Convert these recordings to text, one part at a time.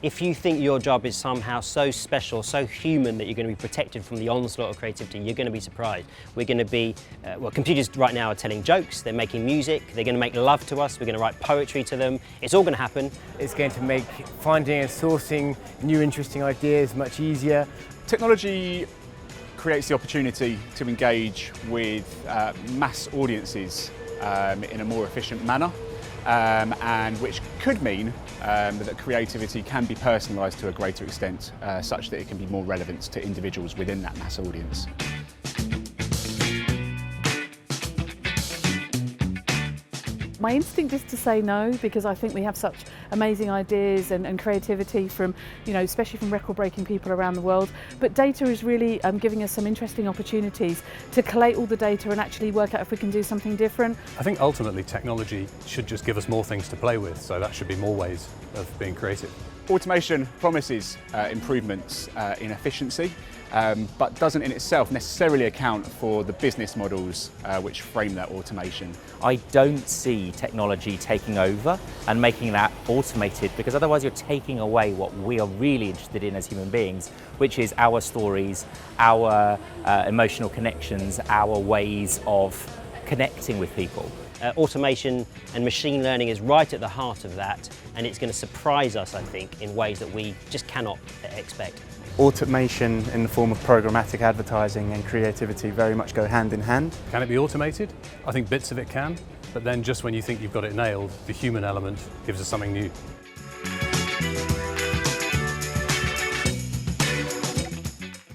If you think your job is somehow so special, so human that you're going to be protected from the onslaught of creativity, you're going to be surprised. We're going to be, well, computers right now are telling jokes, they're making music, they're going to make love to us, we're going to write poetry to them. It's all going to happen. It's going to make finding and sourcing new interesting ideas much easier. Technology creates the opportunity to engage with mass audiences in a more efficient manner. And which could mean that creativity can be personalised to a greater extent, such that it can be more relevant to individuals within that mass audience. My instinct is to say no, because I think we have such amazing ideas and creativity from, especially from record-breaking people around the world. But data is really giving us some interesting opportunities to collate all the data and actually work out if we can do something different. I think ultimately technology should just give us more things to play with, so that should be more ways of being creative. Automation promises improvements in efficiency, but doesn't in itself necessarily account for the business models which frame that automation. I don't see technology taking over and making that automated, because otherwise you're taking away what we are really interested in as human beings, which is our stories, our emotional connections, our ways of connecting with people. Automation and machine learning is right at the heart of that, and it's going to surprise us, I think, in ways that we just cannot expect. Automation in the form of programmatic advertising and creativity very much go hand in hand. Can it be automated? I think bits of it can, but then just when you think you've got it nailed, the human element gives us something new.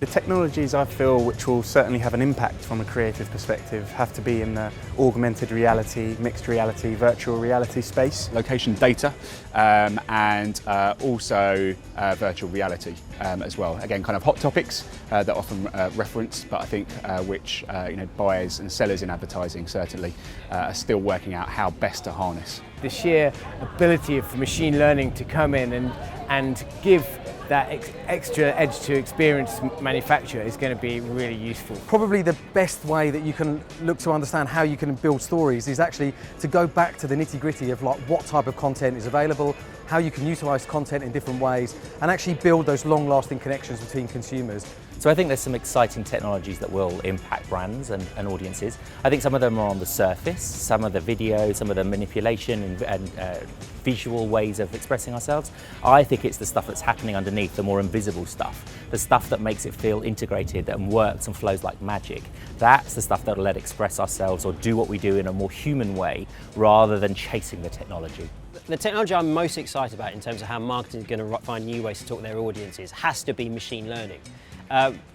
The technologies I feel which will certainly have an impact from a creative perspective have to be in the augmented reality, mixed reality, virtual reality space. Location data and also virtual reality as well. Again, kind of hot topics that are often referenced, but I think which buyers and sellers in advertising certainly are still working out how best to harness. The sheer ability of machine learning to come in and give that extra edge to experienced manufacturer is going to be really useful. Probably the best way that you can look to understand how you can build stories is actually to go back to the nitty-gritty of what type of content is available, how you can utilise content in different ways, and actually build those long-lasting connections between consumers. So I think there's some exciting technologies that will impact brands and audiences. I think some of them are on the surface, some of the video, some of the manipulation and visual ways of expressing ourselves. I think it's the stuff that's happening underneath, the more invisible stuff, the stuff that makes it feel integrated and works and flows like magic. That's the stuff that'll let us express ourselves or do what we do in a more human way rather than chasing the technology. The technology I'm most excited about in terms of how marketing is going to find new ways to talk to their audiences has to be machine learning.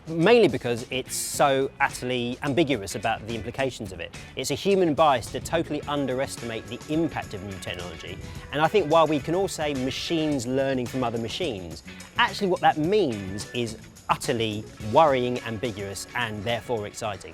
Mainly because it's so utterly ambiguous about the implications of it. It's a human bias to totally underestimate the impact of new technology. And I think while we can all say machines learning from other machines, actually what that means is utterly worrying, ambiguous, and therefore exciting.